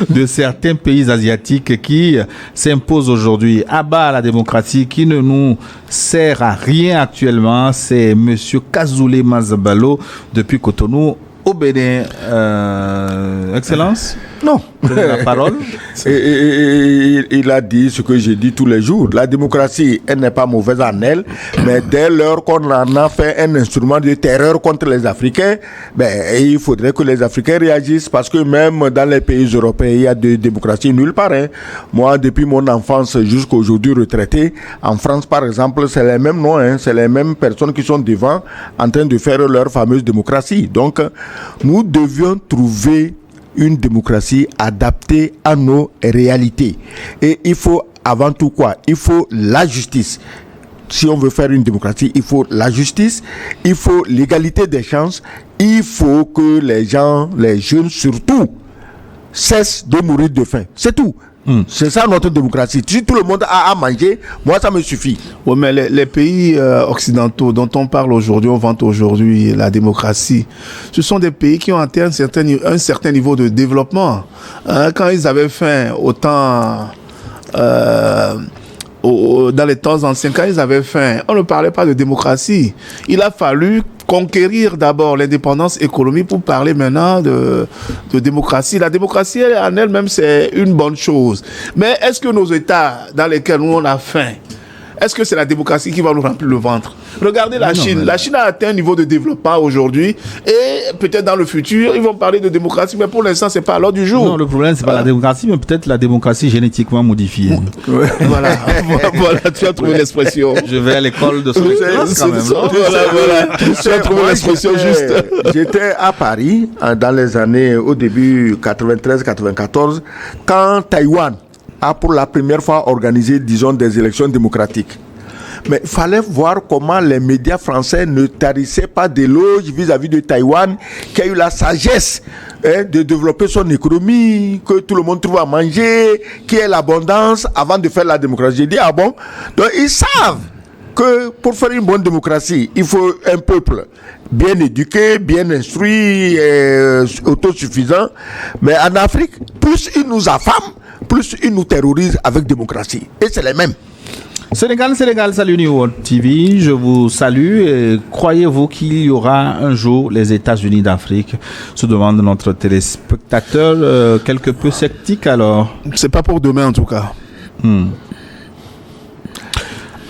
Speaker 1: de certains pays asiatiques qui s'imposent aujourd'hui. À bas la démocratie qui ne nous sert à rien actuellement, c'est monsieur Kazoulé Mazabalo depuis Cotonou au Bénin. Excellence?
Speaker 2: Non.
Speaker 1: La parole.
Speaker 2: Il a dit ce que je dis tous les jours. La démocratie, elle n'est pas mauvaise en elle, mais dès lors qu'on en a fait un instrument de terreur contre les Africains, il faudrait que les Africains réagissent, parce que même dans les pays européens, il y a de démocratie nulle part. Hein. Moi, depuis mon enfance jusqu'à aujourd'hui retraité, en France par exemple, c'est les mêmes noms, hein, c'est les mêmes personnes qui sont devant en train de faire leur fameuse démocratie. Donc, nous devions trouver une démocratie adaptée à nos réalités. Et il faut avant tout quoi? Il faut la justice. Si on veut faire une démocratie, il faut la justice, il faut l'égalité des chances, il faut que les gens, les jeunes surtout, cessent de mourir de faim. C'est tout. C'est ça notre démocratie. Si tout le monde a à manger, moi ça me suffit.
Speaker 3: Oui, mais les pays occidentaux dont on parle aujourd'hui, on vante aujourd'hui la démocratie, ce sont des pays qui ont atteint un certain niveau de développement. Quand ils avaient faim, autant dans les temps anciens, quand ils avaient faim, on ne parlait pas de démocratie. Il a fallu conquérir d'abord l'indépendance économique pour parler maintenant de démocratie. La démocratie en elle-même, c'est une bonne chose. Mais est-ce que nos États dans lesquels nous on a faim, est-ce que c'est la démocratie qui va nous remplir le ventre? Regardez la Chine. La Chine a atteint un niveau de développement aujourd'hui et peut-être dans le futur, ils vont parler de démocratie, mais pour l'instant, c'est pas à l'ordre du jour.
Speaker 1: Non, le problème, c'est pas la démocratie, mais peut-être la démocratie génétiquement modifiée.
Speaker 3: Ouais. Voilà, tu as trouvé l'expression.
Speaker 1: Je vais à l'école de son excellence quand même.
Speaker 3: Voilà. Tu as trouvé l'expression juste.
Speaker 2: J'étais à Paris dans les années, au début 93-94, quand Taïwan a pour la première fois organisé, disons, des élections démocratiques. Mais il fallait voir comment les médias français ne tarissaient pas d'éloges vis-à-vis de Taïwan, qui a eu la sagesse de développer son économie, que tout le monde trouve à manger, qui ait l'abondance avant de faire la démocratie. J'ai dit, ah bon? Donc ils savent que pour faire une bonne démocratie, il faut un peuple bien éduqué, bien instruit, autosuffisant. Mais en Afrique, plus ils nous affament, plus ils nous terrorisent avec démocratie. Et c'est les mêmes.
Speaker 1: Sénégal, salut New TV, je vous salue. Et croyez-vous qu'il y aura un jour les États-Unis d'Afrique? Se demande notre téléspectateur, quelque peu sceptique alors.
Speaker 3: C'est pas pour demain en tout cas.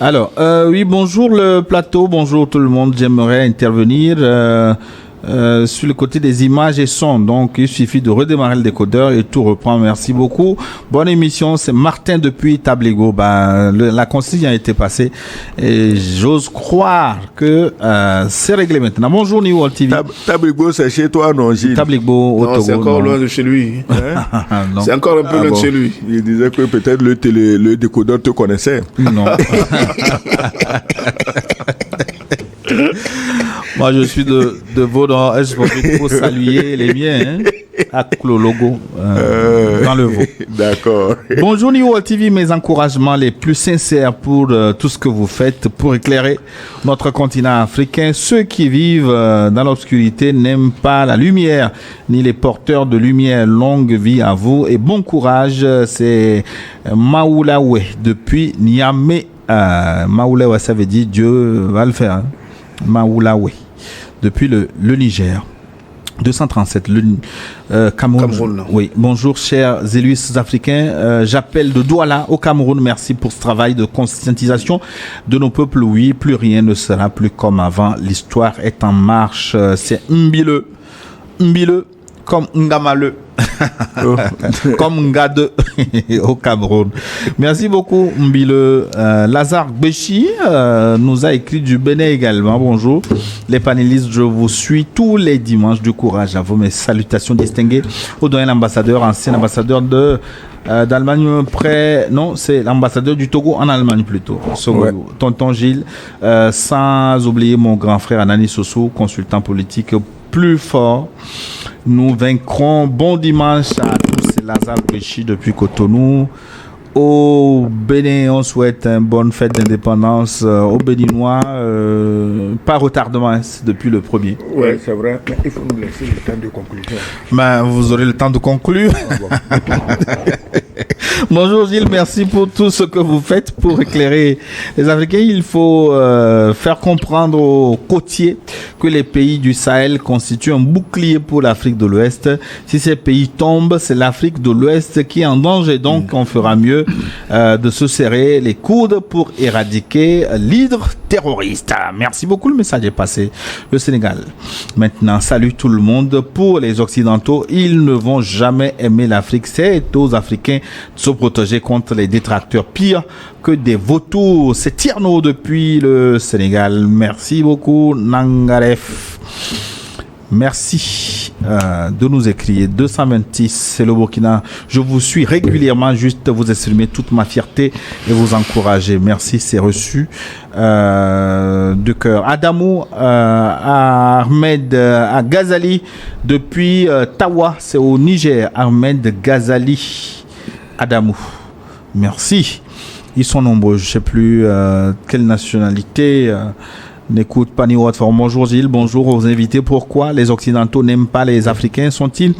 Speaker 1: Alors, oui, bonjour le plateau, bonjour tout le monde. J'aimerais intervenir sur le côté des images et sons. Donc, il suffit de redémarrer le décodeur et tout reprend. Merci beaucoup. Bonne émission. C'est Martin depuis Tabligo. La consigne a été passée et j'ose croire que c'est réglé maintenant. Bonjour, New World TV.
Speaker 2: Tabligo, c'est chez toi, non, Gilles?
Speaker 1: Tabligo, au Togo.
Speaker 3: C'est encore loin de chez lui. C'est encore un peu loin de chez lui.
Speaker 2: Il disait que peut-être le décodeur te connaissait.
Speaker 1: Non. Moi, je suis de Vaudran. Je profite pour saluer les miens, avec le logo dans le Vaud.
Speaker 2: D'accord.
Speaker 1: Bonjour New World TV, mes encouragements les plus sincères pour tout ce que vous faites pour éclairer notre continent africain. Ceux qui vivent dans l'obscurité n'aiment pas la lumière, ni les porteurs de lumière. Longue vie à vous et bon courage. C'est Maoulaoué depuis Niamey. Maoulaoué, ça veut dire Dieu va le faire. Hein. Maoulaoué, depuis le Niger. 237, Cameroun. Oui, bonjour chers élus africains. J'appelle de Douala au Cameroun. Merci pour ce travail de conscientisation de nos peuples. Oui, plus rien ne sera plus comme avant. L'histoire est en marche. C'est Mbile, comme Ngamale. Comme Ngade au Cameroun. Merci beaucoup Mbile. Lazare Béchi nous a écrit du Bénin également. Bonjour les panélistes, je vous suis tous les dimanches. Du courage à vous. Mes salutations distinguées au doyen l'ambassadeur, ancien ambassadeur d'Allemagne c'est l'ambassadeur du Togo en Allemagne plutôt. Ouais. Tonton Gilles, sans oublier mon grand frère Anani Sossou, consultant politique plus fort. Nous vaincrons. Bon dimanche à tous. C'est Lazare Péchi depuis Cotonou. Au Bénin, on souhaite une bonne fête d'indépendance. Au Béninois, pas retardement, c'est depuis le 1er.
Speaker 2: Oui, c'est vrai. Mais il faut nous laisser le temps de conclusion.
Speaker 1: Vous aurez le temps de conclure. Bonjour Gilles, merci pour tout ce que vous faites pour éclairer les Africains. Il faut faire comprendre aux côtiers que les pays du Sahel constituent un bouclier pour l'Afrique de l'Ouest. Si ces pays tombent, c'est l'Afrique de l'Ouest qui est en danger. Donc on fera mieux de se serrer les coudes pour éradiquer l'hydre terroriste. Merci beaucoup, le message est passé. Le Sénégal. Maintenant, salut tout le monde. Pour les Occidentaux, ils ne vont jamais aimer l'Afrique. C'est aux Africains de se protéger contre les détracteurs pires que des vautours. C'est Tierno depuis le Sénégal. Merci beaucoup, Nangaref. Merci de nous écrire. 226, c'est le Burkina. Je vous suis régulièrement, juste vous exprimer toute ma fierté et vous encourager. Merci, c'est reçu de cœur. Adamou Ahmed à Ghazali depuis Tawa, c'est au Niger. Ahmed Ghazali. Adamou, merci. Ils sont nombreux, je ne sais plus quelle nationalité n'écoute pas ni autre forme. Bonjour Gilles, bonjour aux invités. Pourquoi les Occidentaux n'aiment pas les Africains? Sont-ils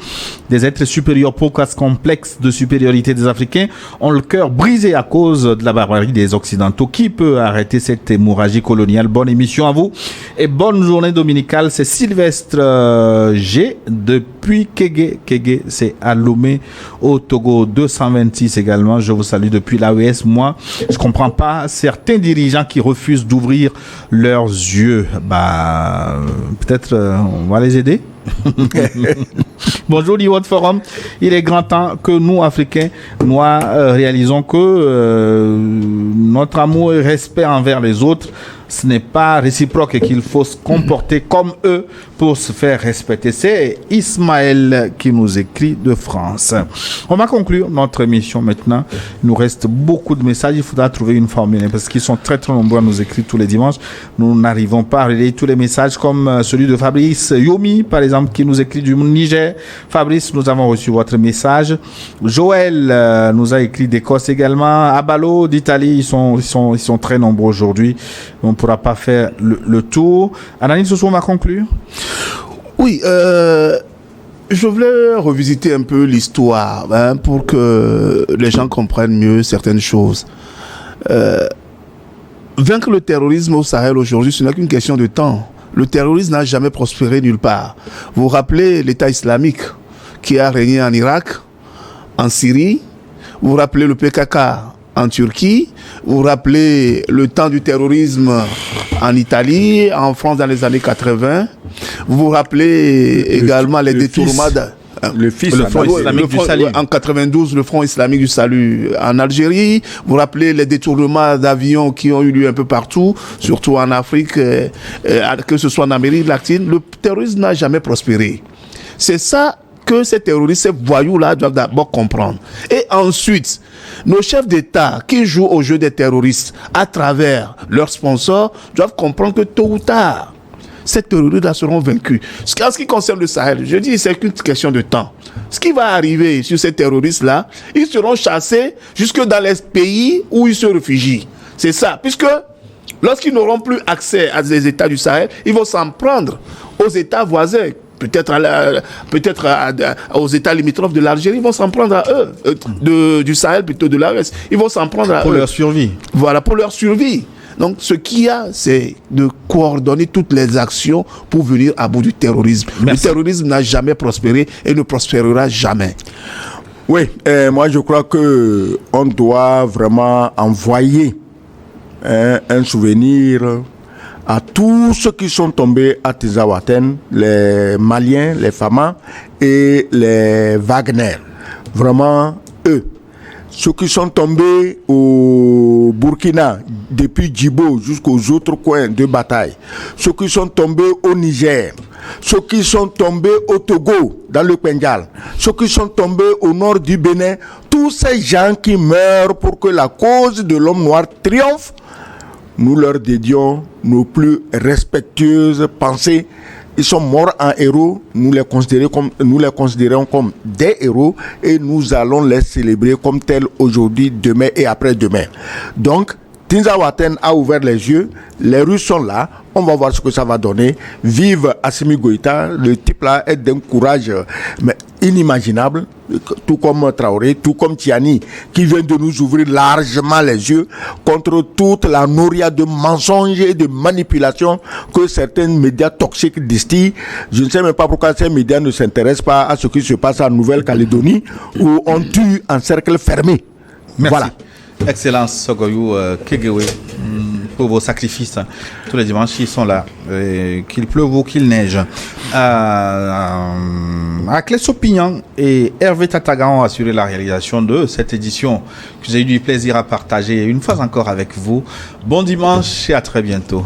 Speaker 1: des êtres supérieurs? Pourquoi ce complexe de supériorité des Africains ont le cœur brisé à cause de la barbarie des Occidentaux? Qui peut arrêter cette hémorragie coloniale? Bonne émission à vous et bonne journée dominicale. C'est Sylvestre G depuis Kégué. Kégué, c'est à Lomé au Togo. 226 également. Je vous salue depuis l'AES. Moi, je comprends pas certains dirigeants qui refusent d'ouvrir leurs yeux. Peut-être on va les aider. Bonjour World Forum. Il est grand temps que nous Africains réalisons que notre amour et respect envers les autres, ce n'est pas réciproque et qu'il faut se comporter comme eux pour se faire respecter. C'est Ismaël qui nous écrit de France. On va conclure notre émission maintenant. Il nous reste beaucoup de messages. Il faudra trouver une formule parce qu'ils sont très très nombreux à nous écrire tous les dimanches. Nous n'arrivons pas à relayer tous les messages comme celui de Fabrice Yomi par exemple qui nous écrit du Niger. Fabrice, nous avons reçu votre message. Joël nous a écrit d'Écosse également. Abalo d'Italie, ils sont très nombreux aujourd'hui. On ne pourra pas faire le tour. Ananis Sossou, on va conclure.
Speaker 3: Oui, je voulais revisiter un peu l'histoire pour que les gens comprennent mieux certaines choses. Vaincre le terrorisme au Sahel aujourd'hui, ce n'est qu'une question de temps. Le terrorisme n'a jamais prospéré nulle part. Vous vous rappelez l'État islamique qui a régné en Irak, en Syrie. Vous vous rappelez le PKK en Turquie. Vous vous rappelez le temps du terrorisme en Italie, en France dans les années 80. Vous vous rappelez également les détournements
Speaker 2: le
Speaker 1: Front islamique du salut.
Speaker 3: En 92, le Front islamique du salut en Algérie. Vous vous rappelez les détournements d'avions qui ont eu lieu un peu partout, surtout en Afrique, que ce soit en Amérique latine. Le terrorisme n'a jamais prospéré. C'est ça que ces terroristes, ces voyous-là doivent d'abord comprendre. Et ensuite, nos chefs d'État qui jouent au jeu des terroristes à travers leurs sponsors doivent comprendre que tôt ou tard, ces terroristes-là seront vaincus. En ce qui concerne le Sahel, je dis c'est qu'une question de temps. Ce qui va arriver sur ces terroristes-là, ils seront chassés jusque dans les pays où ils se réfugient. C'est ça. Puisque lorsqu'ils n'auront plus accès à des États du Sahel, ils vont s'en prendre aux États voisins. Peut-être aux États limitrophes de l'Algérie, ils vont s'en prendre à eux, du Sahel plutôt de l'Ouest. Ils vont s'en prendre à eux.
Speaker 1: Pour leur survie.
Speaker 3: Voilà, pour leur survie. Donc, ce qu'il y a, c'est de coordonner toutes les actions pour venir à bout du terrorisme.
Speaker 1: Merci.
Speaker 3: Le terrorisme n'a jamais prospéré et ne prospérera jamais.
Speaker 2: Oui, moi je crois que on doit vraiment envoyer un souvenir à tous ceux qui sont tombés à Tinzaouaten, les Maliens, les Famas et les Wagner. Vraiment, eux. Ceux qui sont tombés au Burkina, depuis Djibo jusqu'aux autres coins de bataille. Ceux qui sont tombés au Niger. Ceux qui sont tombés au Togo, dans le Pengal. Ceux qui sont tombés au nord du Bénin. Tous ces gens qui meurent pour que la cause de l'homme noir triomphe, nous leur dédions nos plus respectueuses pensées. Ils sont morts en héros, nous les considérons comme des héros et nous allons les célébrer comme tels aujourd'hui, demain et après-demain. Donc, Tinzaouaten a ouvert les yeux, les Russes sont là, on va voir ce que ça va donner. Vive Assimi Goïta, le type là est d'un courage inimaginable, tout comme Traoré, tout comme Tiani, qui vient de nous ouvrir largement les yeux contre toute la nourriture de mensonges et de manipulations que certains médias toxiques distillent. Je ne sais même pas pourquoi ces médias ne s'intéressent pas à ce qui se passe en Nouvelle-Calédonie, où on tue en cercle fermé.
Speaker 1: Merci.
Speaker 2: Voilà.
Speaker 1: Excellence Sogoyou Kegewe, pour vos sacrifices. Tous les dimanches, ils sont là. Qu'il pleuve ou qu'il neige. Clés Opinion et Hervé Tatagan ont assuré la réalisation de cette édition que j'ai eu du plaisir à partager une fois encore avec vous. Bon dimanche et à très bientôt.